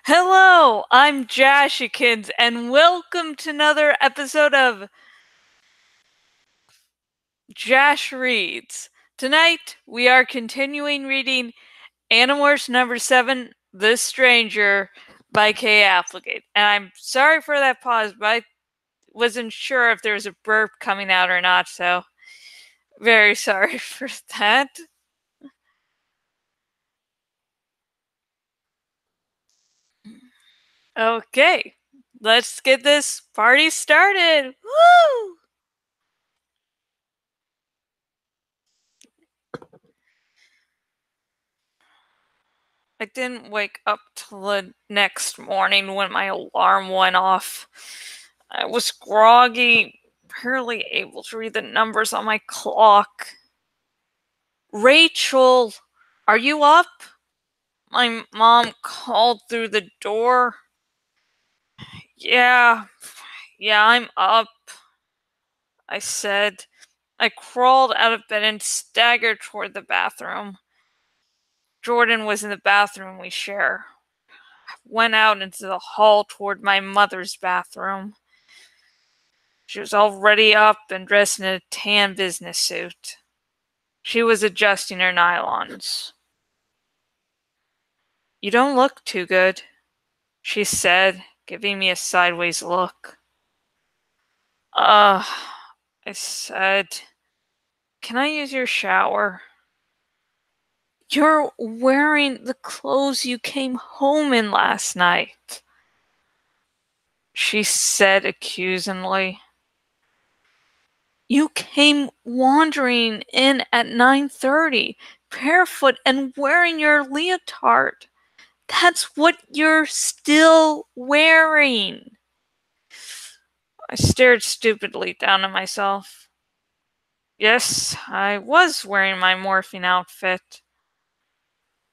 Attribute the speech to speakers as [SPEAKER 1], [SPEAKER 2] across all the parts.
[SPEAKER 1] Hello, I'm Jashikins, and welcome to another episode of Jash Reads. Tonight, we are continuing reading Animorphs number 7, The Stranger by Kay Applegate. And I'm sorry for that pause, but I wasn't sure if there was a burp coming out or not, so very sorry for that. Okay, let's get this party started. Woo! I didn't wake up till the next morning when my alarm went off. I was groggy, barely able to read the numbers on my clock. Rachel, are you up? My mom called through the door. Yeah, I'm up, I said. I crawled out of bed and staggered toward the bathroom. Jordan was in the bathroom we share. I went out into the hall toward my mother's bathroom. She was already up and dressed in a tan business suit. She was adjusting her nylons. "You don't look too good," she said, giving me a sideways look. I said, "Can I use your shower?" "You're wearing the clothes you came home in last night," she said accusingly. "You came wandering in at 9:30, barefoot and wearing your leotard. That's what you're still wearing." I stared stupidly down at myself. Yes, I was wearing my morphine outfit.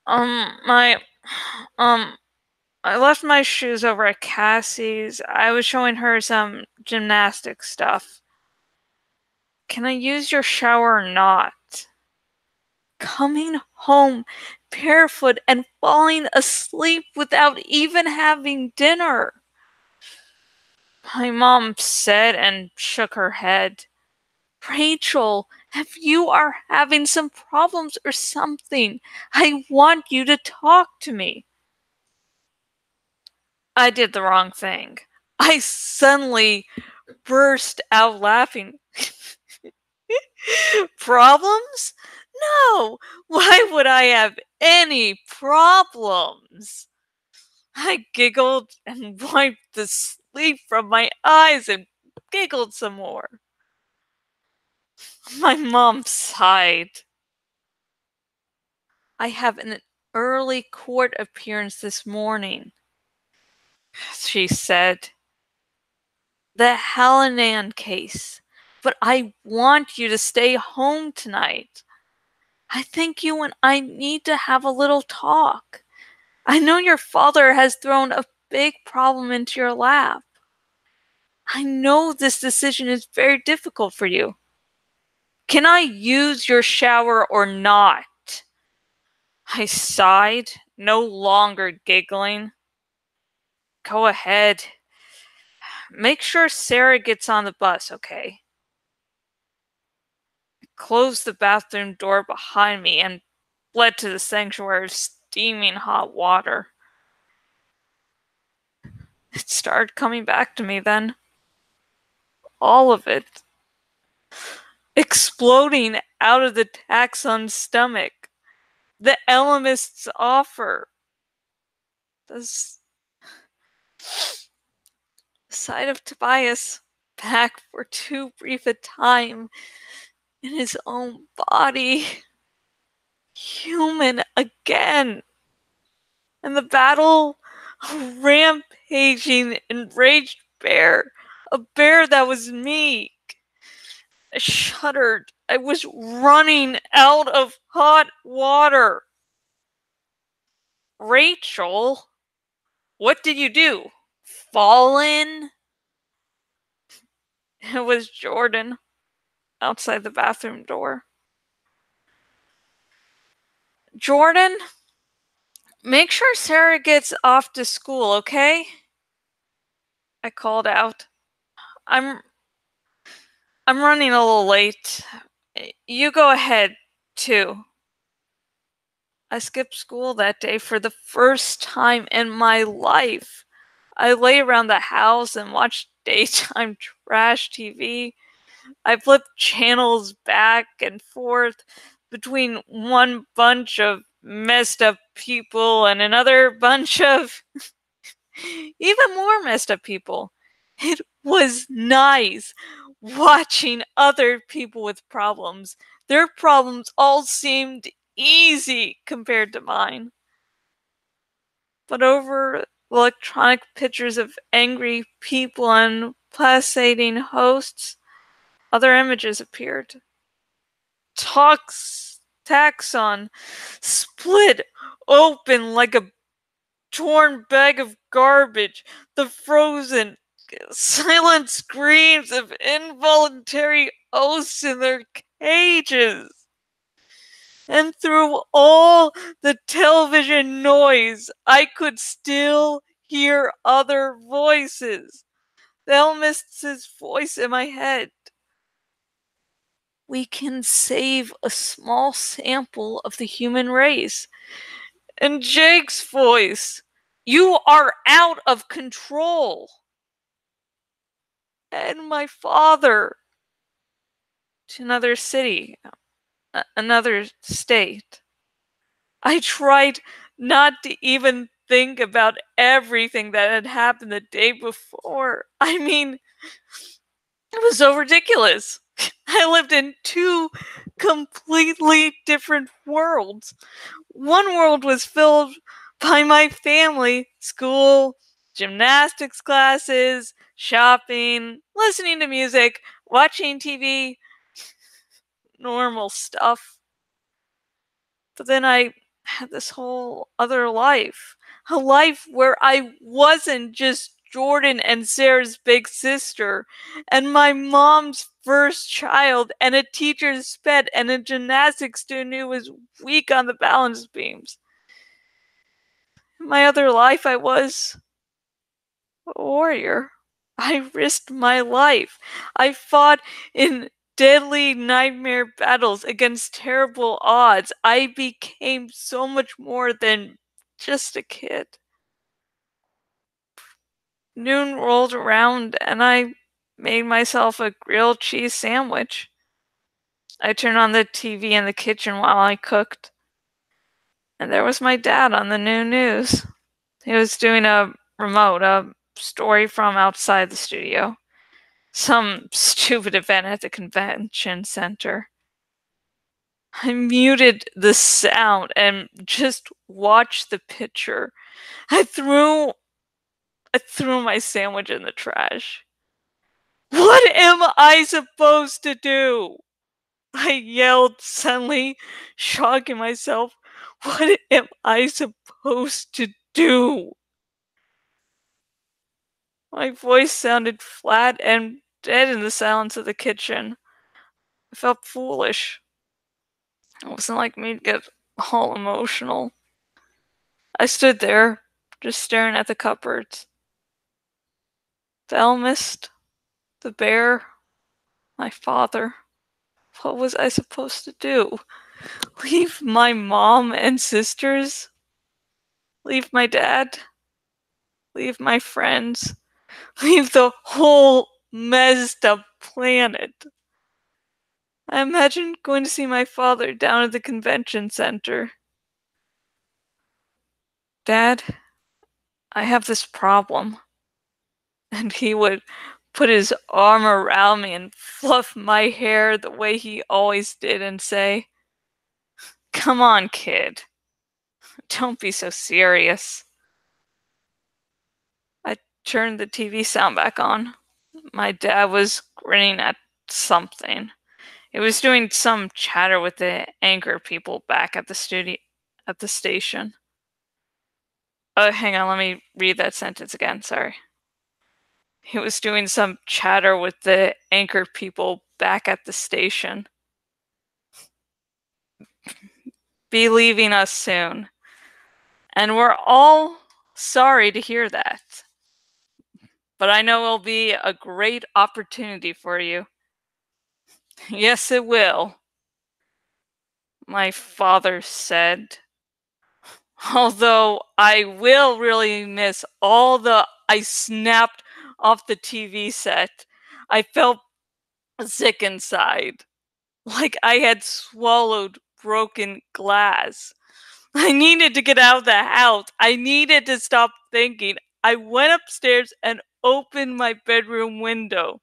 [SPEAKER 1] My, um, I left my shoes over at Cassie's. I was showing her some gymnastics stuff. "Can I use your shower or not?" Coming home barefoot and falling asleep without even having dinner, my mom said and shook her head. "Rachel, if you are having some problems or something, I want you to talk to me." I did the wrong thing. I suddenly burst out laughing. Problems? No! Why would I have any problems? I giggled and wiped the sleep from my eyes and giggled some more. My mom sighed. "I have an early court appearance this morning," she said. "The Hallinan case. But I want you to stay home tonight. I think you and I need to have a little talk. I know your father has thrown a big problem into your lap. I know this decision is very difficult for you. Can I use your shower or not?" I sighed, no longer giggling. "Go ahead. Make sure Sarah gets on the bus, okay?" I closed the bathroom door behind me and fled to the sanctuary of steaming hot water. It started coming back to me then. All of it. Exploding out of the taxon's stomach. The Elemist's offer. The sight of Tobias back for too brief a time in his own body. Human again. And the battle, a rampaging, enraged bear. A bear that was me. I shuddered. I was running out of hot water. "Rachel, what did you do? Fall in?" It was Jordan outside the bathroom door. "Jordan, Make sure Sarah gets off to school, okay? I called out. I'm running a little late. You go ahead, too. I skipped school that day for the first time in my life. I lay around the house and watched daytime trash TV. I flipped channels back and forth between one bunch of messed up people and another bunch of even more messed up people. It was nice watching other people with problems. Their problems all seemed easy compared to mine. But over electronic pictures of angry people and pulsating hosts, other images appeared. Taxon split open like a torn bag of garbage. The frozen, silent screams of involuntary oaths in their cages. And through all the television noise, I could still hear other voices. The Elmist's voice in my head. We can save a small sample of the human race. And Jake's voice. You are out of control. And my father. To another city, another state. I tried not to even think about everything that had happened the day before. I mean, it was so ridiculous. I lived in two completely different worlds. One world was filled by my family, school, gymnastics classes, shopping, listening to music, watching TV, normal stuff. But then I had this whole other life. A life where I wasn't just Jordan and Sarah's big sister, and my mom's first child, and a teacher's pet, and a gymnastics student who was weak on the balance beams. In my other life, I was a warrior. I risked my life. I fought in deadly nightmare battles against terrible odds. I became so much more than just a kid. Noon rolled around and I made myself a grilled cheese sandwich. I turned on the TV in the kitchen while I cooked. And there was my dad on the new news. He was doing a story from outside the studio. Some stupid event at the convention center. I muted the sound and just watched the picture. I threw my sandwich in the trash. What am I supposed to do? I yelled, suddenly shocking myself. What am I supposed to do? My voice sounded flat and dead in the silence of the kitchen. I felt foolish. It wasn't like me to get all emotional. I stood there, just staring at the cupboards. The Elmist, the bear, my father. What was I supposed to do? Leave my mom and sisters? Leave my dad? Leave my friends? Leave the whole messed up planet? I imagined going to see my father down at the convention center. Dad, I have this problem. And he would put his arm around me and fluff my hair the way he always did and say, Come on, kid. Don't be so serious. I turned the TV sound back on. My dad was grinning at something. He was doing some chatter with the anchor people back at the station. Hang on, let me read that sentence again, sorry. He was doing some chatter with the anchor people back at the station. Be leaving us soon. And we're all sorry to hear that. But I know it'll be a great opportunity for you. Yes, it will, my father said. Although I will really miss all the I snapped off the TV set. I felt sick inside, like I had swallowed broken glass. I needed to get out of the house. I needed to stop thinking. I went upstairs and opened my bedroom window.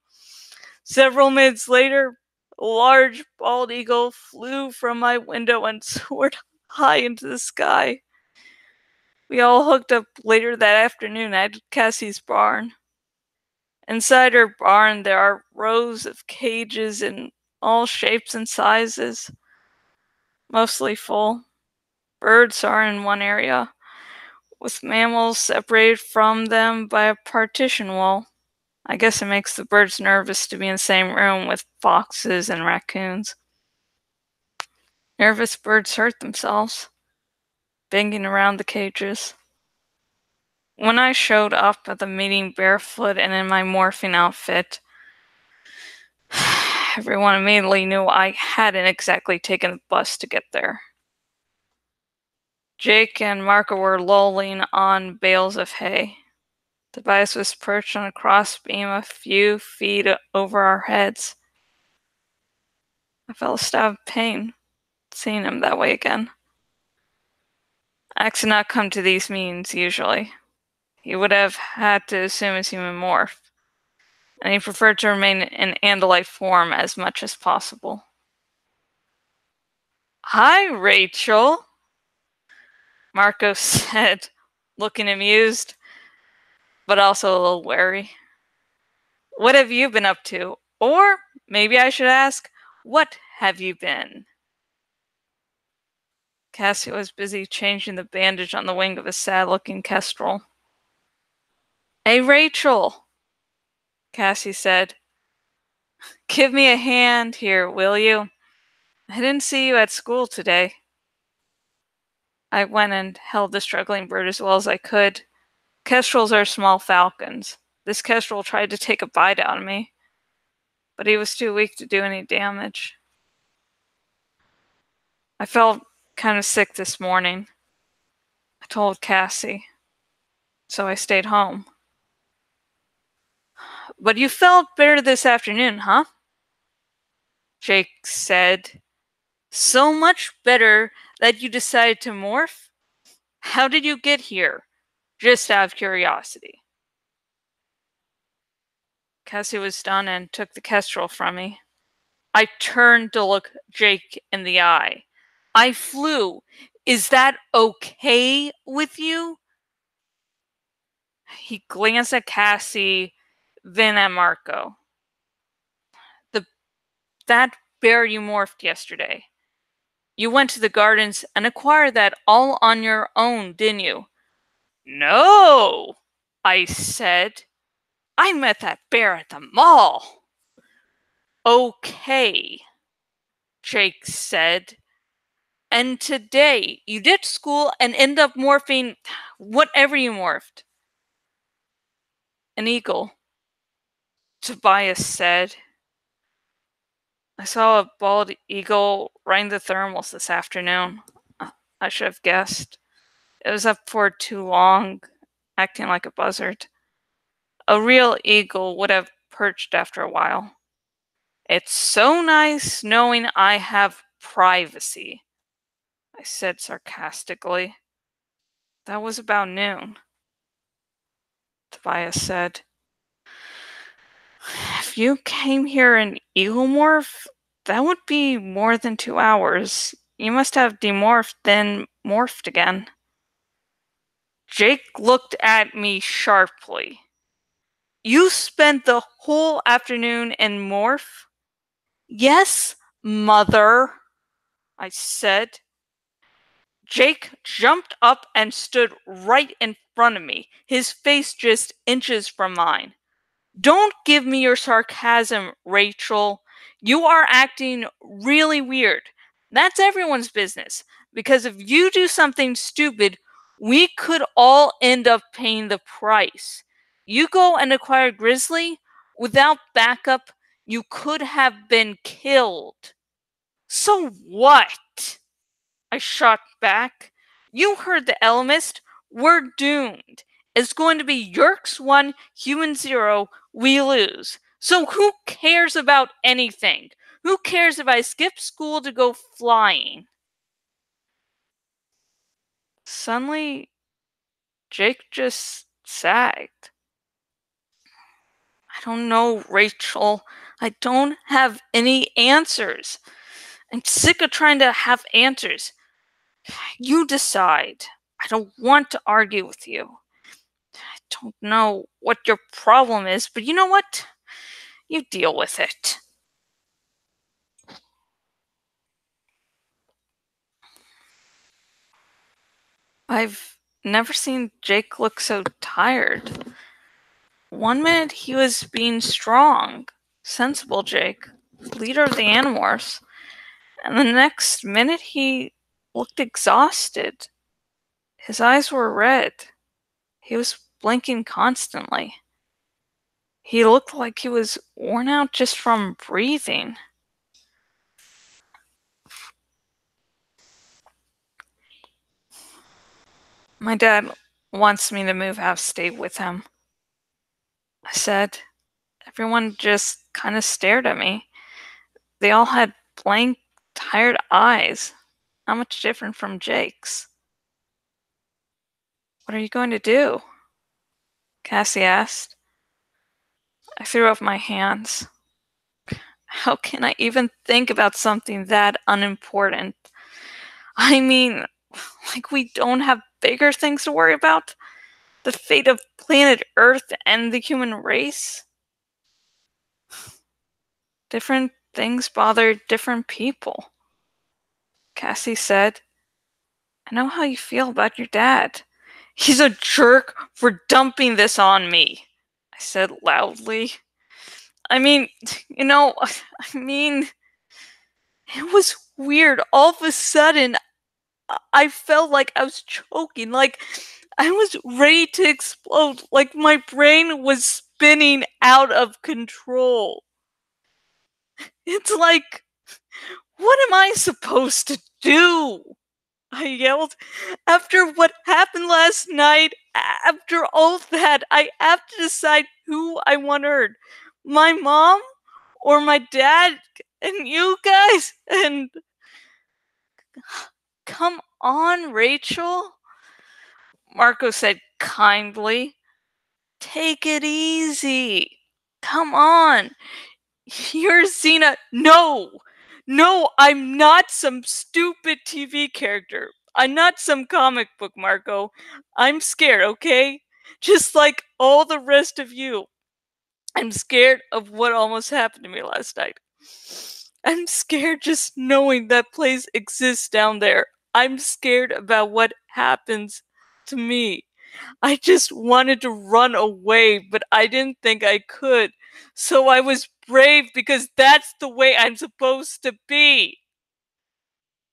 [SPEAKER 1] Several minutes later, a large bald eagle flew from my window and soared high into the sky. We all hooked up later that afternoon at Cassie's barn. Inside her barn, there are rows of cages in all shapes and sizes, mostly full. Birds are in one area, with mammals separated from them by a partition wall. I guess it makes the birds nervous to be in the same room with foxes and raccoons. Nervous birds hurt themselves, banging around the cages. When I showed up at the meeting barefoot and in my morphing outfit, everyone immediately knew I hadn't exactly taken the bus to get there. Jake and Marco were lolling on bales of hay. Tobias was perched on a crossbeam a few feet over our heads. I felt a stab of pain, seeing him that way again. Axe did not come to these meetings usually. He would have had to assume his human morph, and he preferred to remain in Andalite form as much as possible. "Hi, Rachel," Marco said, looking amused, but also a little wary. "What have you been up to? Or maybe I should ask, what have you been?" Cassie was busy changing the bandage on the wing of a sad-looking kestrel. "Hey, Rachel," Cassie said. "Give me a hand here, will you? I didn't see you at school today." I went and held the struggling bird as well as I could. Kestrels are small falcons. This kestrel tried to take a bite out of me, but he was too weak to do any damage. I felt kind of sick this morning, I told Cassie, so I stayed home. "But you felt better this afternoon, huh?" Jake said. "So much better that you decided to morph? How did you get here? Just out of curiosity." Cassie was done and took the kestrel from me. I turned to look Jake in the eye. "I flew. Is that okay with you?" He glanced at Cassie, then at Marco. That bear you morphed yesterday. You went to the gardens and acquired that all on your own, didn't you?" "No," I said. "I met that bear at the mall." "Okay," Jake said. "And today you ditched school and end up morphing whatever you morphed." "An eagle," Tobias said. "I saw a bald eagle riding the thermals this afternoon. I should have guessed. It was up for too long, acting like a buzzard. A real eagle would have perched after a while. It's so nice knowing I have privacy," I said sarcastically. "That was about noon," Tobias said. "If you came here in eagle morph, that would be more than 2 hours. You must have demorphed, then morphed again." Jake looked at me sharply. "You spent the whole afternoon in morph?" "Yes, mother," I said. Jake jumped up and stood right in front of me, his face just inches from mine. "Don't give me your sarcasm, Rachel. You are acting really weird. That's everyone's business, because if you do something stupid, We could all end up paying the price. You go and acquire Grizzly. Without backup, you could have been killed. So what? I shot back. You heard the Elemist. We're doomed. It's going to be Yerkes 1, Human 0, we lose. So who cares about anything? Who cares if I skip school to go flying? Suddenly, Jake just sagged. I don't know, Rachel. I don't have any answers. I'm sick of trying to have answers. You decide. I don't want to argue with you. I don't know what your problem is, but you know what? You deal with it. I've never seen Jake look so tired. One minute he was being strong, sensible Jake, leader of the Animorphs, and the next minute he looked exhausted. His eyes were red. He was blinking constantly. He looked like he was worn out just from breathing. My dad wants me to move out of state with him, I said. Everyone just kind of stared at me. They all had blank, tired eyes, not much different from Jake's. What are you going to do? Cassie asked. I threw up my hands. How can I even think about something that unimportant? I mean, like we don't have bigger things to worry about? The fate of planet Earth and the human race? Different things bother different people. Cassie said, I know how you feel about your dad. He's a jerk for dumping this on me, I said loudly. I mean, it was weird. All of a sudden, I felt like I was choking, like I was ready to explode, like my brain was spinning out of control. It's like, what am I supposed to do? I yelled. After what happened last night, after all that, I have to decide who I want to hurt. My mom or my dad and you guys? And come on, Rachel, Marco said kindly. Take it easy. Come on. You're Xena. No, I'm not some stupid TV character. I'm not some comic book, Marco. I'm scared, okay? Just like all the rest of you. I'm scared of what almost happened to me last night. I'm scared just knowing that place exists down there. I'm scared about what happens to me. I just wanted to run away, but I didn't think I could. So I was brave because that's the way I'm supposed to be.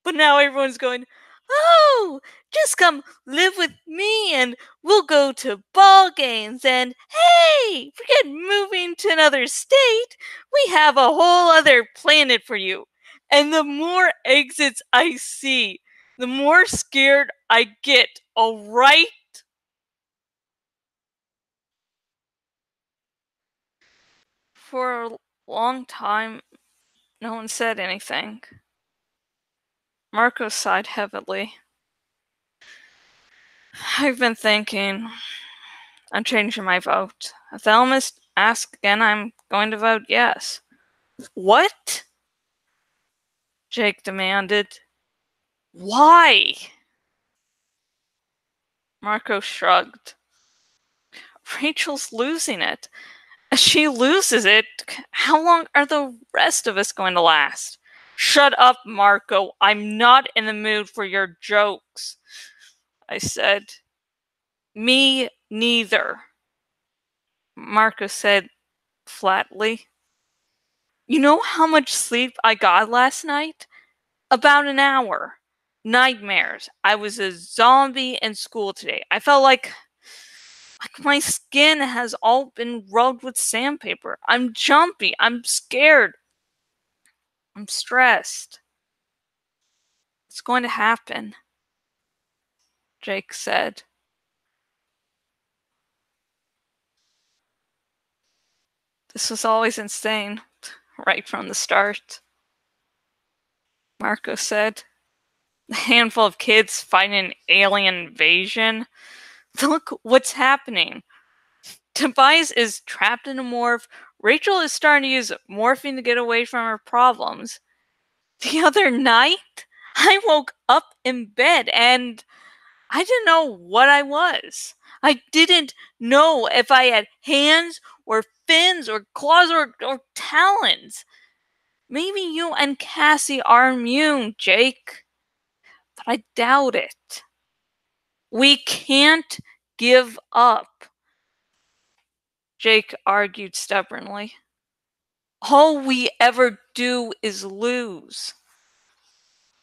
[SPEAKER 1] But now everyone's going, oh, just come live with me and we'll go to ball games. And hey, forget moving to another state. We have a whole other planet for you. And the more exits I see, the more scared I get, all right? For a long time, no one said anything. Marco sighed heavily. I've been thinking. I'm changing my vote. If the Elmist asks again, I'm going to vote yes. What? Jake demanded. Why? Marco shrugged. Rachel's losing it. If she loses it, how long are the rest of us going to last? Shut up, Marco. I'm not in the mood for your jokes, I said. Me neither, Marco said flatly. You know how much sleep I got last night? About an hour. nightmares. I was a zombie in school today. I felt like my skin has all been rubbed with sandpaper. I'm jumpy. I'm scared. I'm stressed. It's going to happen, Jake said. This was always insane, right from the start, Marco said. A handful of kids fighting an alien invasion. Look what's happening. Tobias is trapped in a morph. Rachel is starting to use morphine to get away from her problems. The other night, I woke up in bed and I didn't know what I was. I didn't know if I had hands or fins or claws or talons. Maybe you and Cassie are immune, Jake, but I doubt it. We can't give up, Jake argued stubbornly. All we ever do is lose,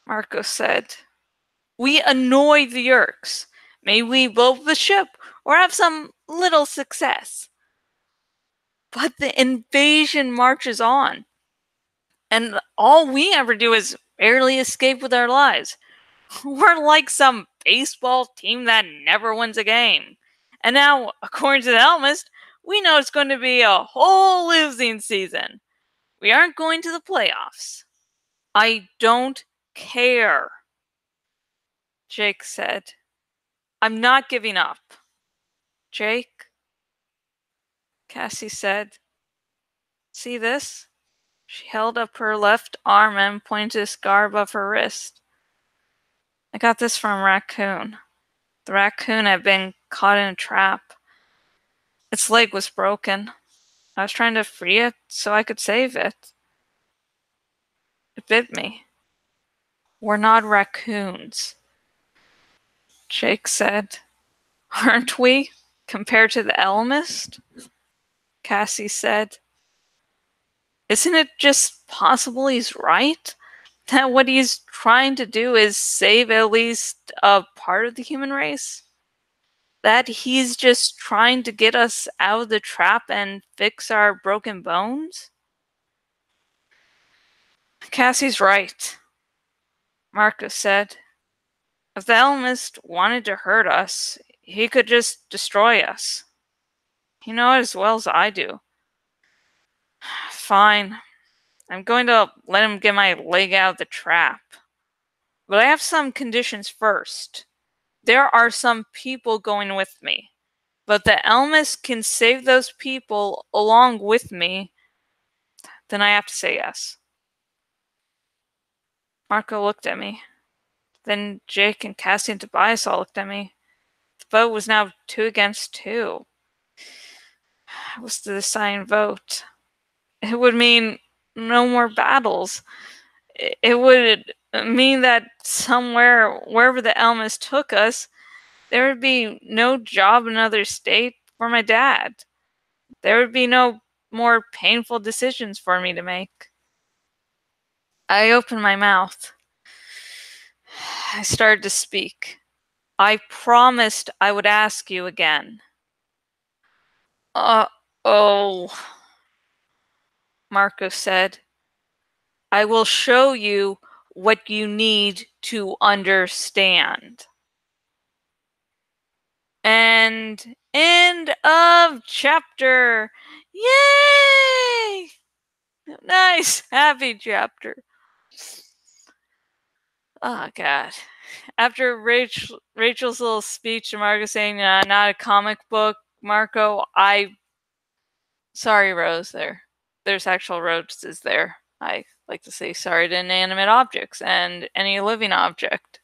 [SPEAKER 1] Marco said. We annoy the Yerks. May we blow up the ship or have some little success. But the invasion marches on, and all we ever do is barely escape with our lives. We're like some baseball team that never wins a game. And now, according to the Helmist, we know it's going to be a whole losing season. We aren't going to the playoffs. I don't care, Jake said. I'm not giving up. Jake, Cassie said. See this? She held up her left arm and pointed to a scar above her wrist. I got this from a raccoon. The raccoon had been caught in a trap. Its leg was broken. I was trying to free it so I could save it. It bit me. We're not raccoons, Jake said. Aren't we, compared to the Elmist? Cassie said. Isn't it just possible he's right? That what he's trying to do is save at least a part of the human race? That he's just trying to get us out of the trap and fix our broken bones? Cassie's right, Marcus said. If the Elmist wanted to hurt us, he could just destroy us. You know it as well as I do. Fine. I'm going to let him get my leg out of the trap. But I have some conditions first. There are some people going with me. But the Elmist can save those people along with me. Then I have to say yes. Marco looked at me. Then Jake and Cassie and Tobias all looked at me. The vote was now 2 against 2. It was the deciding vote. It would mean no more battles. It would mean that somewhere, wherever the Elmist took us, there would be no job in another state for my dad. There would be no more painful decisions for me to make. I opened my mouth. I started to speak. I promised I would ask you again. Oh, Marco said. I will show you what you need to understand. And end of chapter. Yay! Nice, happy chapter. Oh, God. After Rachel's little speech to Marco saying, not a comic book, Marco, sorry, Rose, there's actual roses there. I like to say sorry to inanimate objects and any living object.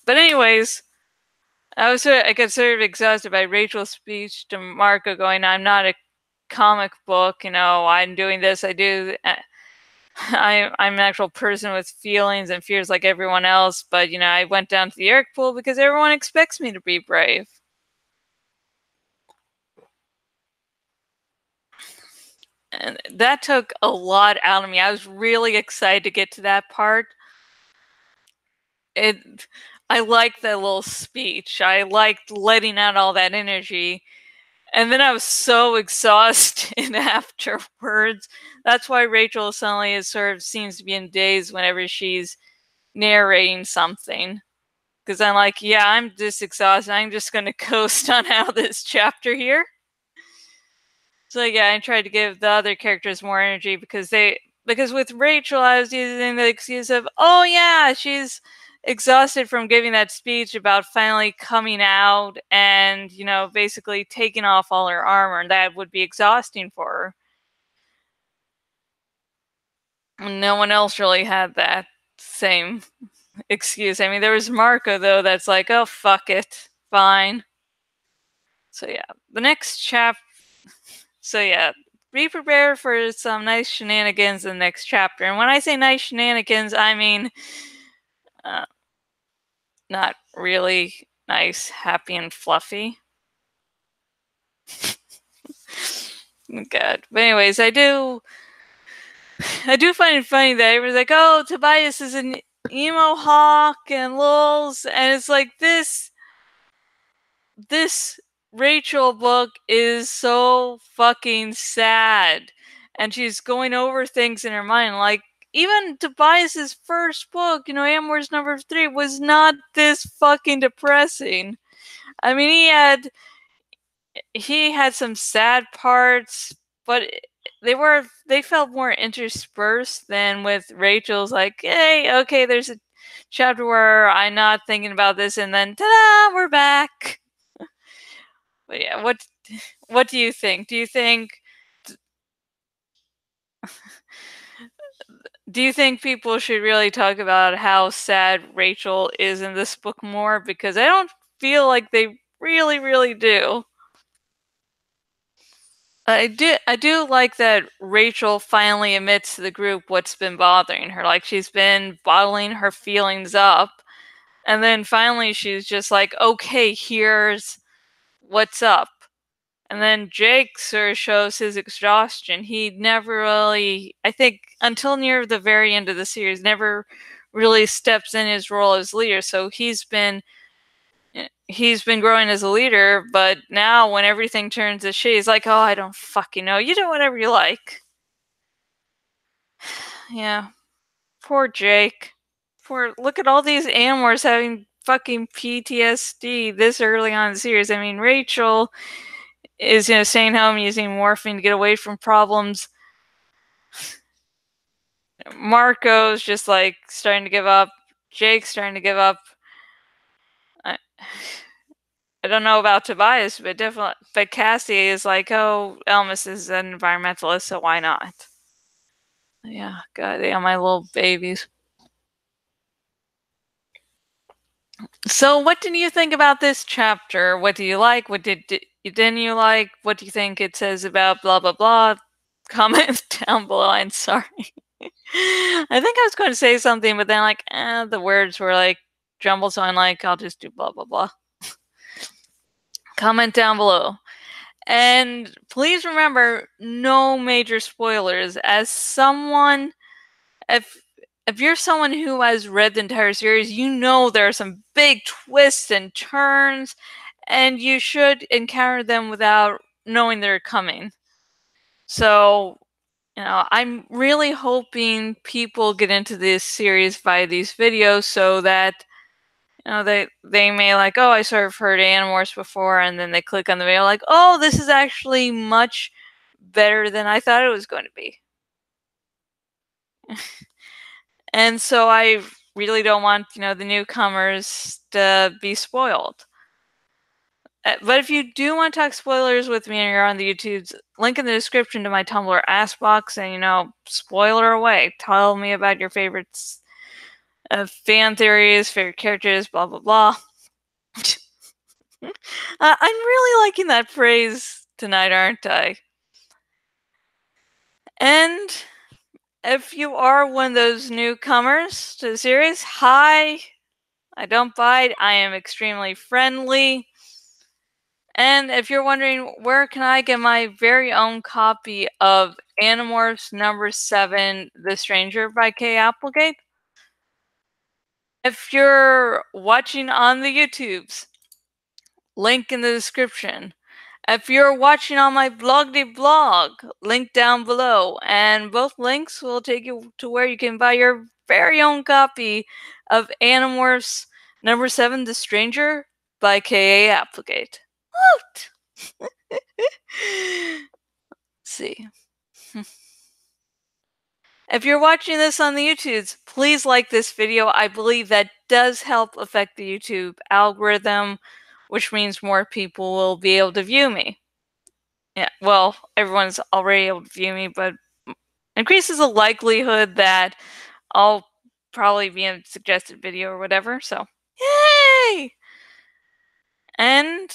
[SPEAKER 1] But anyways, I got sort of exhausted by Rachel's speech to Marco going, I'm not a comic book, I'm doing this, I do... I'm an actual person with feelings and fears like everyone else, but, I went down to the Eric pool because everyone expects me to be brave. And that took a lot out of me. I was really excited to get to that part. it I liked that little speech. I liked letting out all that energy. And then I was so exhausted afterwards. That's why Rachel suddenly is sort of seems to be in daze whenever she's narrating something. Because I'm like, yeah, I'm just exhausted. I'm just going to coast on out of this chapter here. So yeah, I tried to give the other characters more energy because with Rachel I was using the excuse of, oh yeah, she's exhausted from giving that speech about finally coming out and, basically taking off all her armor, and that would be exhausting for her. And no one else really had that same excuse. I mean, there was Marco though that's like, oh fuck it, fine. So yeah, the next chapter. So yeah, be prepared for some nice shenanigans in the next chapter. And when I say nice shenanigans, I mean not really nice, happy, and fluffy. God. But anyways, I do find it funny that everyone's like, oh, Tobias is an emo hawk and lulz, and it's like this Rachel book is so fucking sad. And she's going over things in her mind. Like, even Tobias's first book, Animorphs number 3, was not this fucking depressing. I mean, he had some sad parts, but they felt more interspersed than with Rachel's like, hey, okay, there's a chapter where I'm not thinking about this, and then ta-da, we're back. But yeah, what do you think? Do you think people should really talk about how sad Rachel is in this book more? Because I don't feel like they really, really do. I do like that Rachel finally admits to the group what's been bothering her. Like, she's been bottling her feelings up, and then finally she's just like, okay, here's what's up. And then Jake sort of shows his exhaustion. He never really, I think, until near the very end of the series, never really steps in his role as leader. So he's been growing as a leader, but now when everything turns to shit, he's like, oh, I don't fucking know. You do whatever you like. Yeah. Poor Jake. Look at all these Animorphs having fucking PTSD this early on in the series. I mean, Rachel is, staying home using morphine to get away from problems. Marco's just like starting to give up. Jake's starting to give up. I don't know about Tobias, but definitely, but Cassie is like, oh, Elmas is an environmentalist, so why not? Yeah, God, they are my little babies. So, what did you think about this chapter? What do you like? What didn't you like? What do you think it says about blah blah blah? Comment down below. I'm sorry. I think I was going to say something, but then the words were like jumbled, so I'm like, I'll just do blah blah blah. Comment down below. And please remember, no major spoilers. As someone, if you're someone who has read the entire series, you know there are some big twists and turns, and you should encounter them without knowing they're coming. So, I'm really hoping people get into this series via these videos so that they may like, oh, I sort of heard Animorphs before, and then they click on the video like, oh, this is actually much better than I thought it was going to be. And so I really don't want, the newcomers to be spoiled. But if you do want to talk spoilers with me and you're on the YouTube's, link in the description to my Tumblr Askbox, and, spoiler away. Tell me about your favorites, fan theories, favorite characters, blah, blah, blah. I'm really liking that phrase tonight, aren't I? And if you are one of those newcomers to the series, hi, I don't bite, I am extremely friendly. And if you're wondering, where can I get my very own copy of Animorphs number 7, The Stranger by Kay Applegate? If you're watching on the YouTubes, link in the description. If you're watching on my blog, link down below, and both links will take you to where you can buy your very own copy of Animorphs number 7, The Stranger by K.A. Applegate. Woot! Let's see. If you're watching this on the YouTubes, please like this video. I believe that does help affect the YouTube algorithm, which means more people will be able to view me. Yeah, well, everyone's already able to view me, but increases the likelihood that I'll probably be in a suggested video or whatever, so yay! And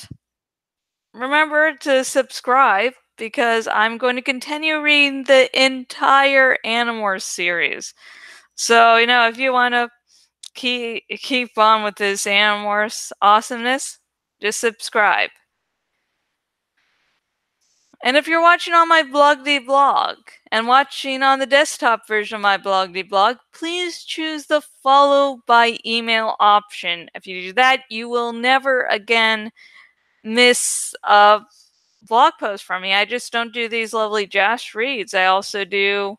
[SPEAKER 1] remember to subscribe, because I'm going to continue reading the entire Animorphs series. So, if you want to keep on with this Animorphs awesomeness, just subscribe. And if you're watching on my blog and watching on the desktop version of my blog, please choose the follow by email option. If you do that, you will never again miss a blog post from me. I just don't do these lovely Jash reads. I also do,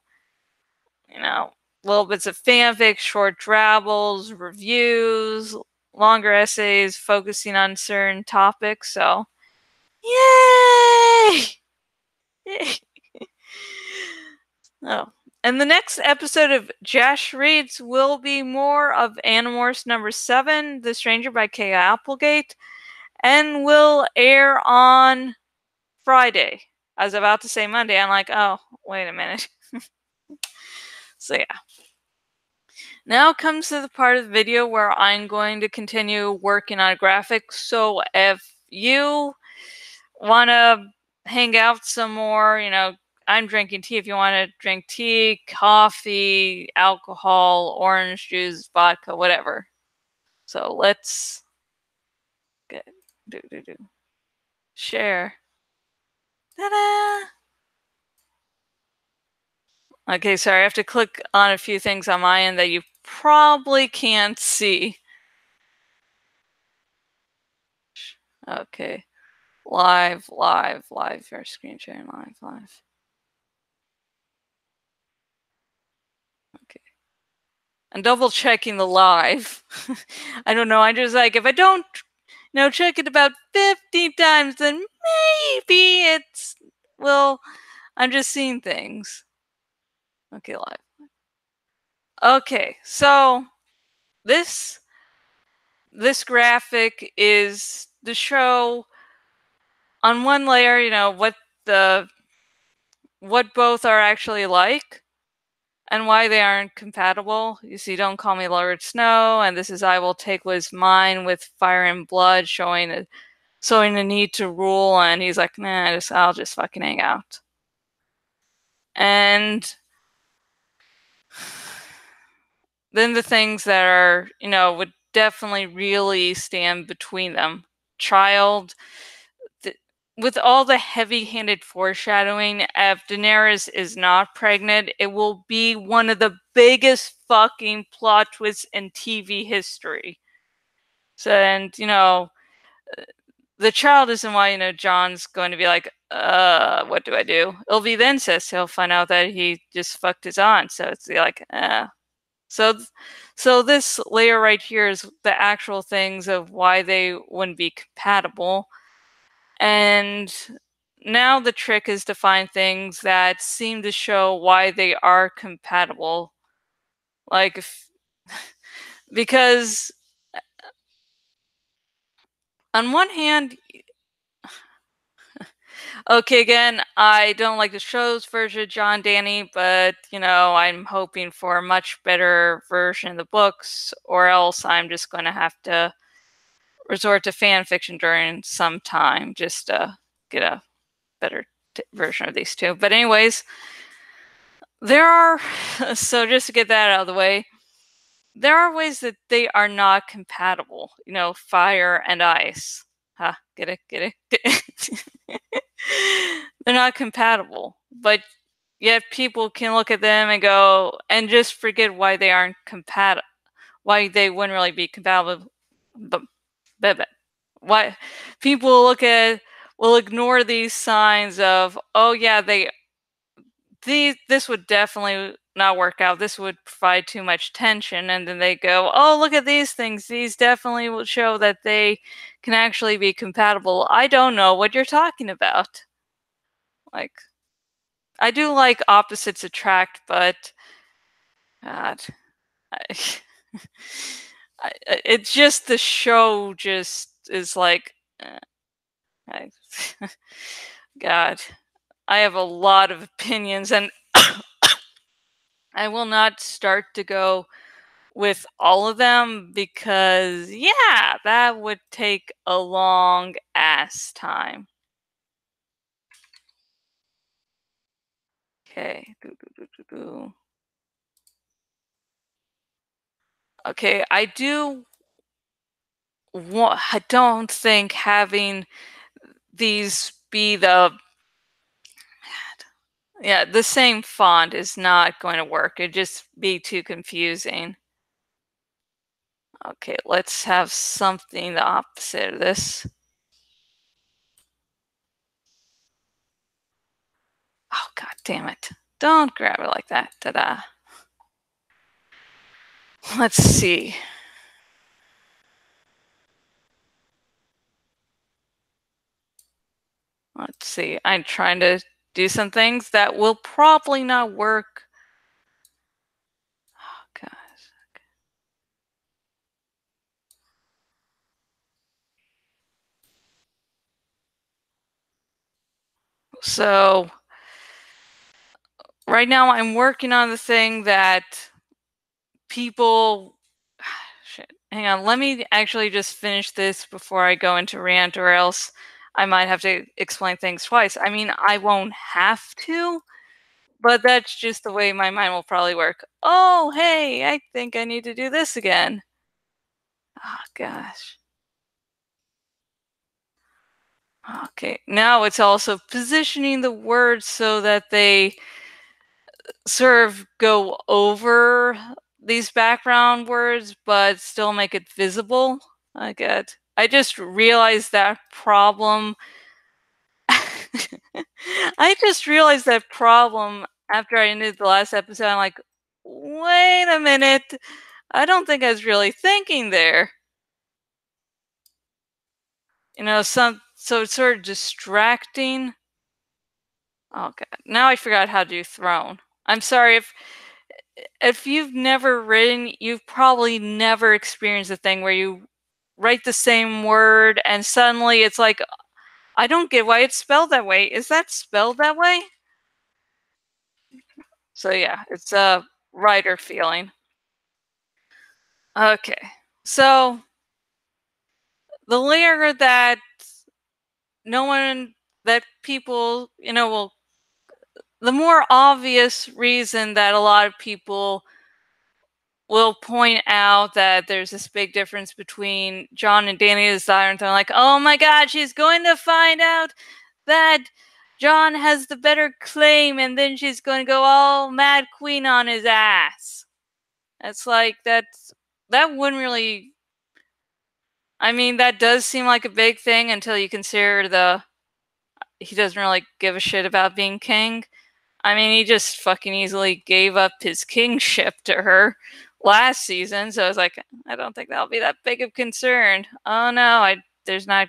[SPEAKER 1] little bits of fanfic, short drabbles, reviews, longer essays focusing on certain topics. So, yay! Oh. And the next episode of Jash Reads will be more of Animorphs number 7, The Stranger by K. Applegate, and will air on Friday. I was about to say Monday. I'm like, oh, wait a minute. So yeah. Now comes to the part of the video where I'm going to continue working on graphics. So if you want to hang out some more, I'm drinking tea. If you want to drink tea, coffee, alcohol, orange juice, vodka, whatever. So let's share. Ta-da! Okay, sorry, I have to click on a few things on my end that you probably can't see. Okay. Live, your screen sharing, live. Okay. And double checking the live. I don't know, I just like, if I don't, check it about 50 times, then maybe it's, well, I'm just seeing things. Okay, live. Okay, so this graphic is the show on one layer, what both are actually like and why they aren't compatible. You see, Don't Call Me Lord Snow, and this is I Will Take What Is Mine with Fire and Blood, showing the need to rule, and he's like, nah, I'll just fucking hang out. And then the things that are, would definitely really stand between them. Child, with all the heavy-handed foreshadowing, if Daenerys is not pregnant, it will be one of the biggest fucking plot twists in TV history. So, and, the child isn't why, John's going to be like, what do I do? It'll be the incest. He'll find out that he just fucked his aunt. So it's like, So this layer right here is the actual things of why they wouldn't be compatible. And now the trick is to find things that seem to show why they are compatible. Like, because on one hand, okay, again, I don't like the show's version of John Danny, but, I'm hoping for a much better version of the books, or else I'm just going to have to resort to fan fiction during some time just to get a better version of these two. But anyways, there are, so just to get that out of the way, there are ways that they are not compatible. Fire and ice. Huh, get it? They're not compatible. But yet people can look at them and go, and just forget why they aren't compatible. why they wouldn't really be compatible. But why people will ignore these signs of, oh yeah, this would definitely not work out. This would provide too much tension, and then they go, oh, look at these things. These definitely will show that they can actually be compatible. I don't know what you're talking about. Like, I do like opposites attract, but God, I, it's just the show just is like, I, God, I have a lot of opinions, and I will not start to go with all of them because, yeah, that would take a long ass time. Okay. Okay, I don't think having these be the same font is not going to work. It'd just be too confusing. Okay, let's have something the opposite of this. Oh, god damn it. Don't grab it like that. Ta-da. Let's see. Let's see. I'm trying to do some things that will probably not work. Oh, gosh. So, right now I'm working on the thing that people. Shit. Hang on. Let me actually just finish this before I go into rant, or else I might have to explain things twice. I mean, I won't have to, but that's just the way my mind will probably work. Oh, hey, I think I need to do this again. Oh, gosh. Okay, now it's also positioning the words so that they sort of go over these background words, but still make it visible. I get. I just realized that problem. I just realized that problem after I ended the last episode. I'm like, wait a minute. I don't think I was really thinking there. So it's sort of distracting. Oh god. Now I forgot how to do throne. I'm sorry if you've never written, you've probably never experienced a thing where you write the same word and suddenly it's like, I don't get why it's spelled that way. Is that spelled that way? So yeah, it's a writer feeling. Okay. So the layer that no one that people, will the more obvious reason that a lot of people will point out that there's this big difference between John and Danny desire, and they're like, oh my god, she's going to find out that John has the better claim, and then she's going to go all Mad Queen on his ass. It's like that wouldn't really. I mean, that does seem like a big thing until you consider he doesn't really give a shit about being king. I mean, he just fucking easily gave up his kingship to her last season, so I was like, I don't think that'll be that big of concern. Oh no, there's not.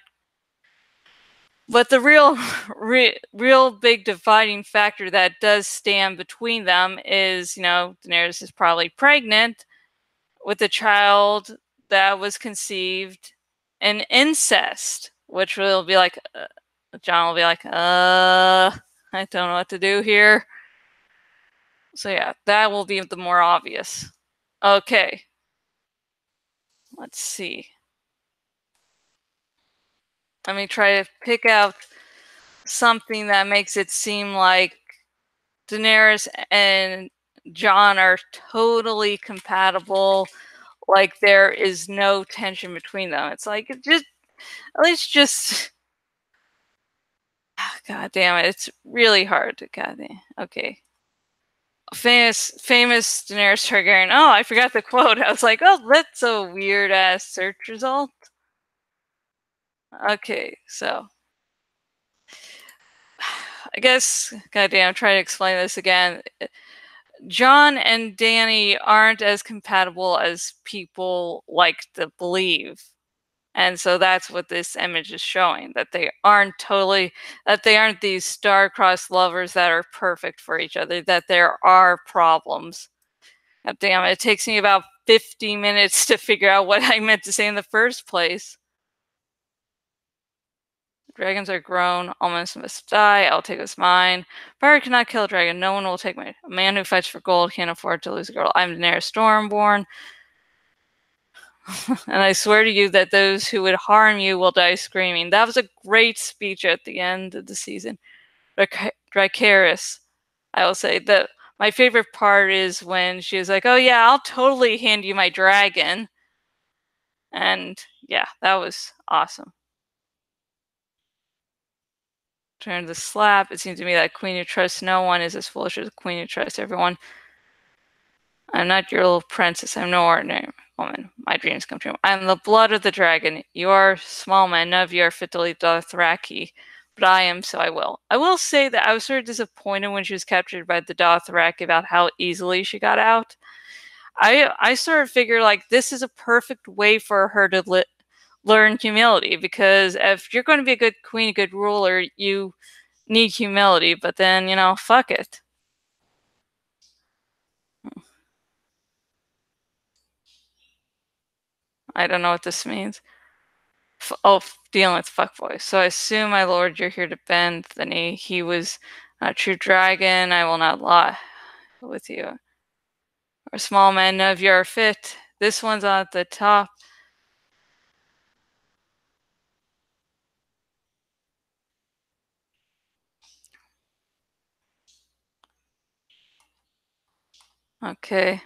[SPEAKER 1] But the real big dividing factor that does stand between them is, Daenerys is probably pregnant with a child that was conceived in incest, which will be like, John will be like, I don't know what to do here. So yeah, that will be the more obvious. Okay. Let's see. Let me try to pick out something that makes it seem like Daenerys and Jon are totally compatible. Like there is no tension between them. It's like, just at least just. God damn it! It's really hard to. God damn. Okay. famous Daenerys Targaryen. Oh, I forgot the quote. I was like, oh, that's a weird ass search result. Okay, so I guess, goddamn, try to explain this again. John and Danny aren't as compatible as people like to believe. And so that's what this image is showing, that they aren't these star-crossed lovers that are perfect for each other, that there are problems. God damn it, it takes me about 50 minutes to figure out what I meant to say in the first place. Dragons are grown, almost must die, I'll take what's mine. Fire cannot kill a dragon, no one will take my. A man who fights for gold can't afford to lose a girl. I'm Daenerys Stormborn. And I swear to you that those who would harm you will die screaming. That was a great speech at the end of the season. Dracarys, I will say that my favorite part is when she was like, oh yeah, I'll totally hand you my dragon. And yeah, that was awesome. Turn to the slap. It seems to me that queen who trusts no one is as foolish as a queen who trusts everyone. I'm not your little princess. I'm no ordinary woman. My dreams come true. I'm the blood of the dragon. You are small men. None of you are fit to lead Dothraki, but I am, so I will. I will say that I was sort of disappointed when she was captured by the Dothraki about how easily she got out. I sort of figured like this is a perfect way for her to learn humility, because if you're going to be a good queen, a good ruler, you need humility. But then, you know, fuck it. I don't know what this means. Dealing with fuckboys. So I assume, my lord, you're here to bend the knee. He was a true dragon. I will not lie with you. Or small men of your fit. This one's at the top. Okay.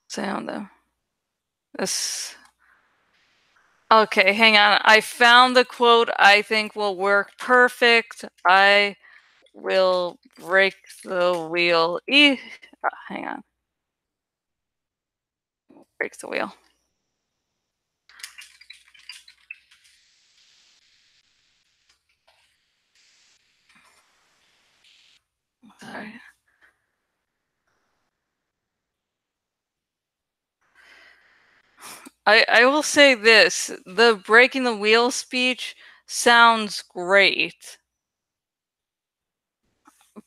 [SPEAKER 1] Sound them. This. Okay, hang on. I found the quote I think will work perfect. I will break the wheel. Hang on. Break the wheel. Sorry. I will say this, the breaking the wheel speech sounds great.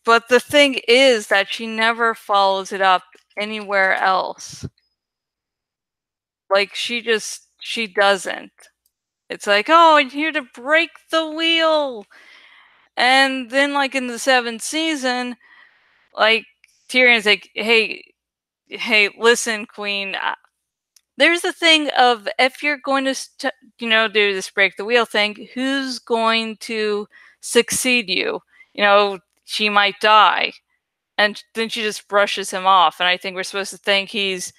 [SPEAKER 1] But the thing is that she never follows it up anywhere else. Like, she doesn't. It's like, oh, I'm here to break the wheel. And then, like, in the 7th season, like, Tyrion's like, hey, listen, Queen. There's the thing of, if you're going to, do this break the wheel thing, who's going to succeed you? You know, she might die. And then she just brushes him off. And I think we're supposed to think he's,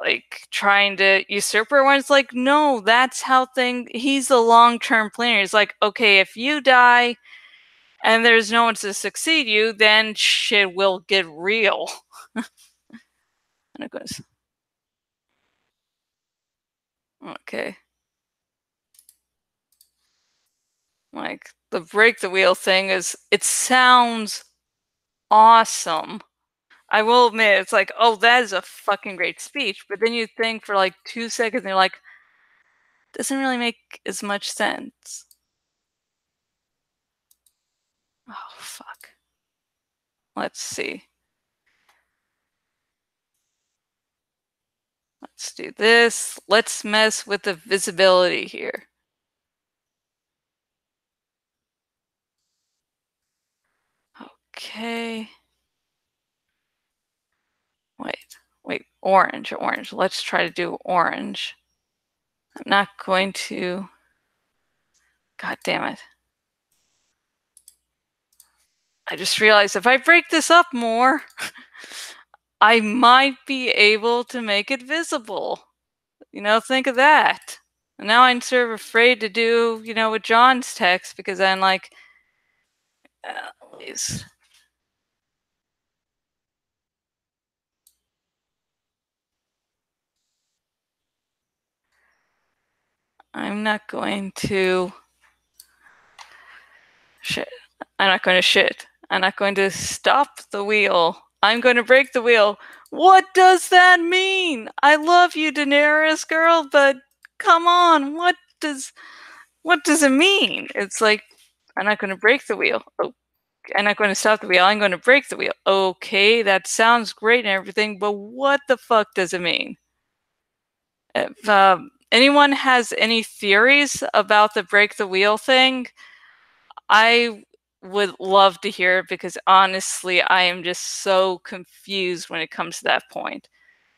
[SPEAKER 1] like, trying to usurp her, when it's like, no, that's how he's the long-term planner. He's like, okay, if you die and there's no one to succeed you, then shit will get real. And it goes, okay. Like, the break the wheel thing it sounds awesome. I will admit, it's like, oh, that is a fucking great speech. But then you think for like 2 seconds and you're like, doesn't really make as much sense. Oh, fuck. Let's see. Let's do this. Let's mess with the visibility here. Okay. Wait, orange. Let's try to do orange. I'm not going to. God damn it. I just realized if I break this up more, I might be able to make it visible. You know, think of that. And now I'm sort of afraid to do, with John's text because I'm like, please. I'm not going to shit. I'm not going to shit. I'm not going to stop the wheel. I'm going to break the wheel. What does that mean? I love you, Daenerys girl, but come on, what does it mean? It's like, I'm not going to break the wheel. Oh, I'm not going to stop the wheel. I'm going to break the wheel. Okay, that sounds great and everything, but what the fuck does it mean? If anyone has any theories about the break the wheel thing, I would love to hear it because honestly, I am just so confused when it comes to that point.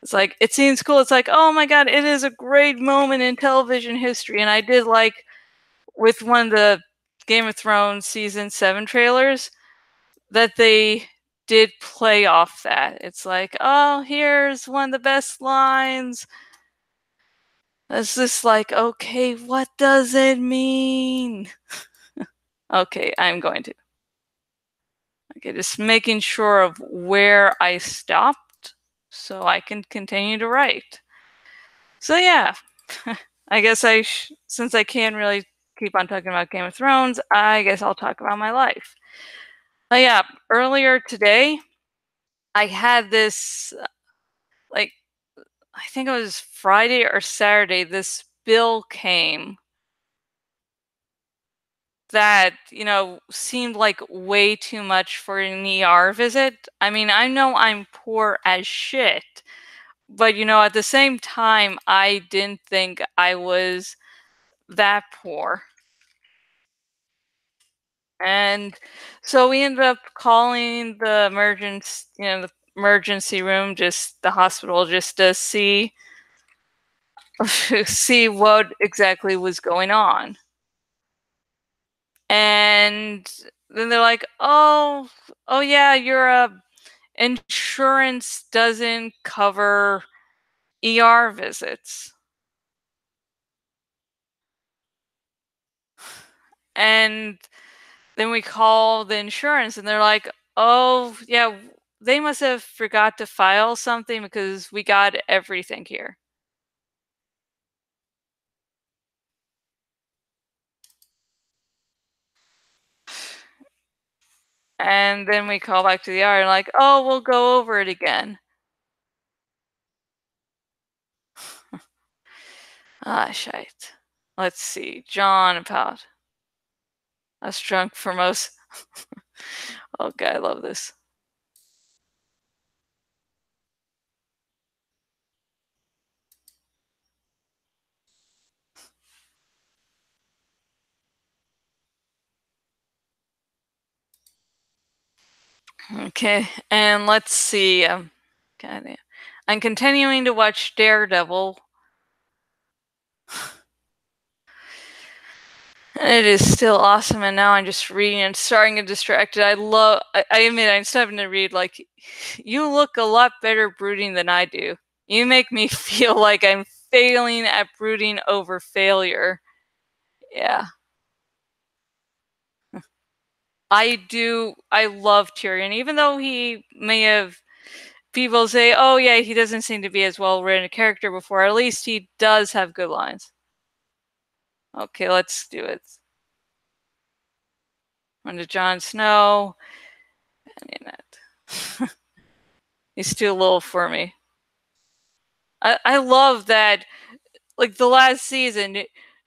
[SPEAKER 1] It's like, it seems cool. It's like, oh my god, it is a great moment in television history. And I did like with one of the Game of Thrones season 7 trailers that they did play off that. It's like, oh, here's one of the best lines. It's just like, okay, what does it mean? Okay, I'm going to. Okay, just making sure of where I stopped so I can continue to write. So yeah, I guess since I can't really keep on talking about Game of Thrones, I guess I'll talk about my life. Yeah, earlier today, I had this, like, I think it was Friday or Saturday, this bill came that, seemed like way too much for an ER visit. I mean, I know I'm poor as shit, but at the same time, I didn't think I was that poor. And so we ended up calling the emergency room, just the hospital, just to see see what exactly was going on. And then they're like, oh yeah, your insurance doesn't cover ER visits. And then we call the insurance and they're like, oh yeah, they must have forgot to file something because we got everything here. And then we call back to the ER and like, oh, we'll go over it again. Ah, shite. Let's see. John about. I was drunk for most. Oh, God, I love this. Okay, and let's see. God, I'm continuing to watch Daredevil. And it is still awesome, and now I'm just reading and starting to get distracted. I admit, I'm starting to read, like, you look a lot better brooding than I do. You make me feel like I'm failing at brooding over failure. Yeah. I love Tyrion, even though he may have people say, oh yeah, he doesn't seem to be as well written a character before. At least he does have good lines. Okay, let's do it. On to Jon Snow. He's too little for me. I love that, like, the last season,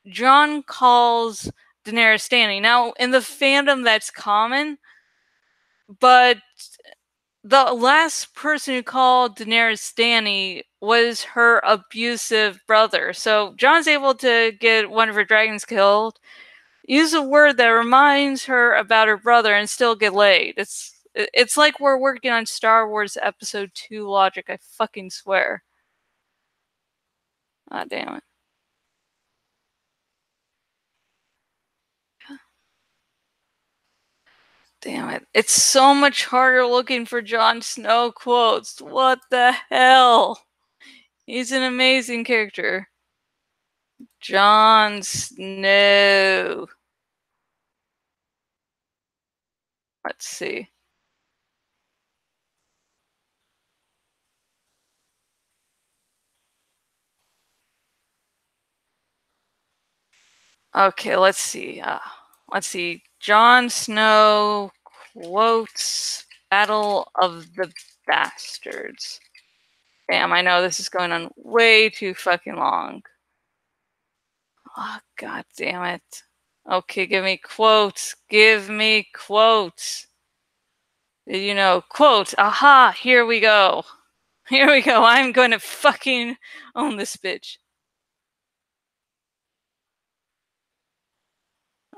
[SPEAKER 1] Jon calls Daenerys Stanny. Now, in the fandom, that's common, but the last person who called Daenerys Stanny was her abusive brother. So Jon's able to get one of her dragons killed, use a word that reminds her about her brother, and still get laid. It's like we're working on Star Wars Episode 2 logic, I fucking swear. Ah, damn it. Damn it. It's so much harder looking for Jon Snow quotes. What the hell? He's an amazing character. Jon Snow. Let's see. Okay, let's see. Let's see. Jon Snow quotes Battle of the Bastards. Damn, I know this is going on way too fucking long. Oh, god damn it. Okay, give me quotes. Give me quotes. Did you know? Quote. Aha, here we go. Here we go. I'm going to fucking own this bitch.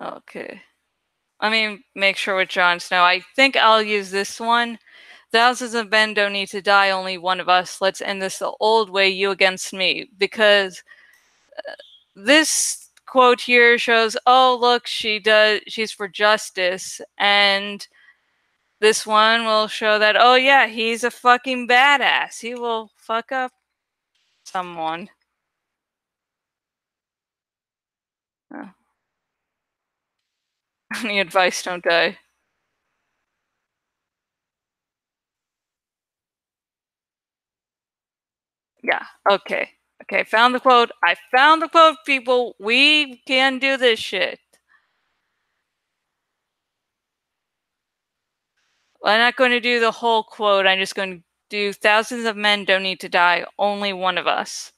[SPEAKER 1] Okay. Let me make sure with Jon Snow. I think I'll use this one. Thousands of men don't need to die, only one of us. Let's end this the old way, you against me. Because this quote here shows, oh, look, she's for justice. And this one will show that, oh, yeah, he's a fucking badass. He will fuck up someone. Any advice, don't die. Yeah, okay. Okay, found the quote. I found the quote, people. We can do this shit. I'm not going to do the whole quote. I'm just going to do thousands of men don't need to die, only one of us.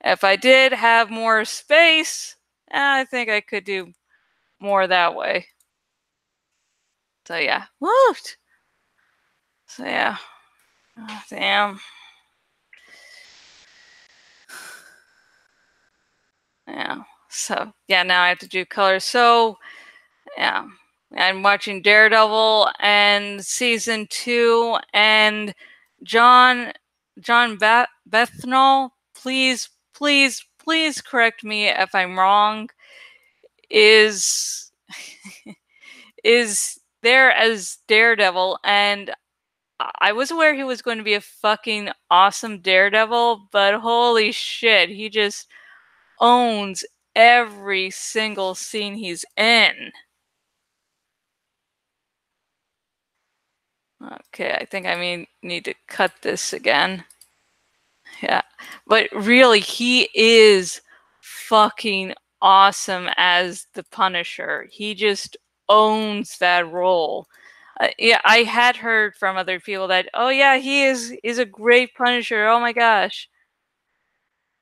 [SPEAKER 1] If I did have more space, I think I could do more that way. So yeah. Woot! So yeah. Oh, damn. Yeah. So yeah, now I have to do colors. So yeah. I'm watching Daredevil and season 2 and John Bethnal, please correct me if I'm wrong, is is there as Daredevil, and I was aware he was going to be a fucking awesome Daredevil, but holy shit, he just owns every single scene he's in. Okay, I think I need to cut this again. Yeah, but really, he is fucking awesome as the Punisher. He just owns that role. Yeah, I had heard from other people that, oh yeah, is a great Punisher. Oh my gosh.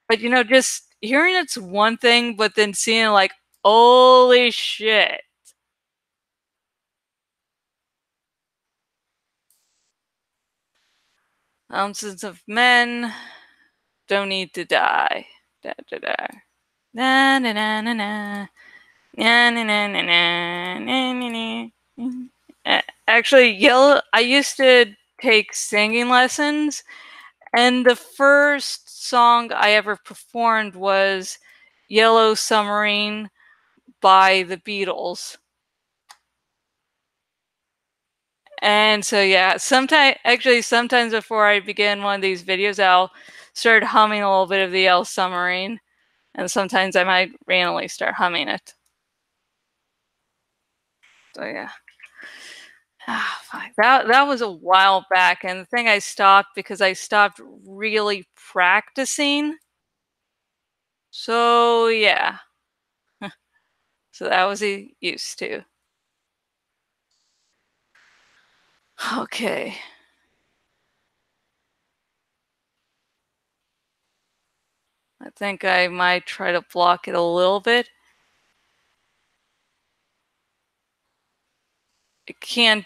[SPEAKER 1] But you know, just hearing it's one thing, but then seeing like, holy shit. Thousands of men don't need to die. Da da da. Na na na na na. Na, na, na, na, na, na, na, na. Actually, I used to take singing lessons, and the first song I ever performed was Yellow Submarine by the Beatles. And so, yeah, sometimes before I begin one of these videos, I'll start humming a little bit of the Yellow Submarine, and sometimes I might randomly start humming it. So, yeah. Ah, fuck. That was a while back, and the thing I stopped because I stopped really practicing. So yeah. So that was a use too. Okay. I think I might try to block it a little bit. I can't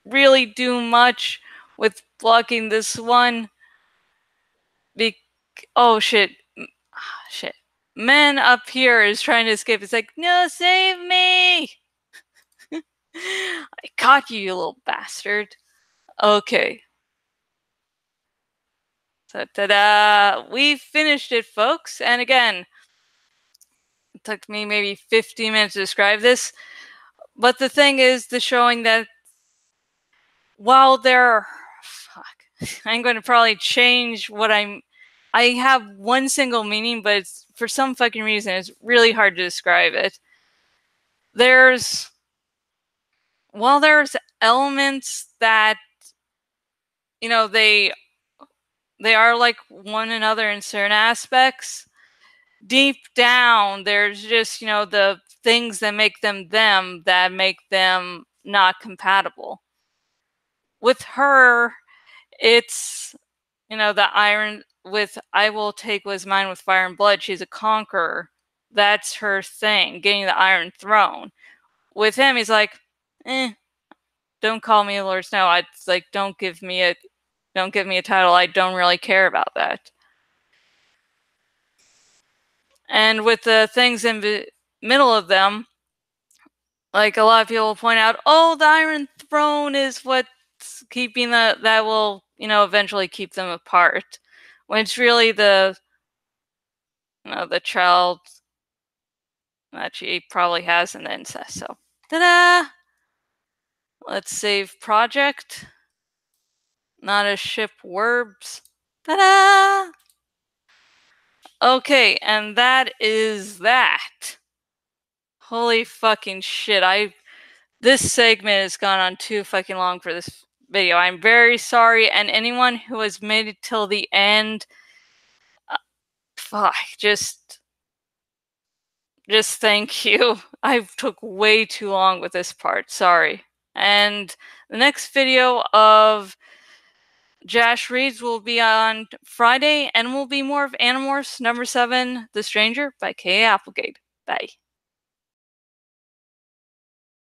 [SPEAKER 1] really do much with blocking this one. Oh shit. Shit. Man up here is trying to escape. It's like, no, save me! I caught you, you little bastard. Okay. So, ta-da! We finished it, folks. And again, it took me maybe 15 minutes to describe this. But the thing is, the showing that while there, fuck, I'm going to probably change what I'm I have one single meaning, but it's, for some fucking reason, it's really hard to describe it. There's elements that, you know, they are like one another in certain aspects. Deep down, there's just, you know, the things that make them that make them not compatible. With her, it's, you know, the iron with I will take what is mine with fire and blood. She's a conqueror. That's her thing, getting the Iron Throne. With him, he's like, don't call me Lord Snow. It's like, don't give me a title. I don't really care about that. And with the things in the middle of them, like a lot of people point out, oh, the Iron Throne is what's keeping that will, you know, eventually keep them apart. When it's really the, you know, the child that she probably has in the incest. So, ta-da! Let's save project. Not a ship Werbs. Ta-da! Okay, and that is that. Holy fucking shit, this segment has gone on too fucking long for this video. I'm very sorry, and anyone who has made it till the end, fuck, just thank you. I took way too long with this part, sorry. And the next video of Jash Reads will be on Friday, and will be more of Animorphs number 7, The Stranger by K. Applegate. Bye.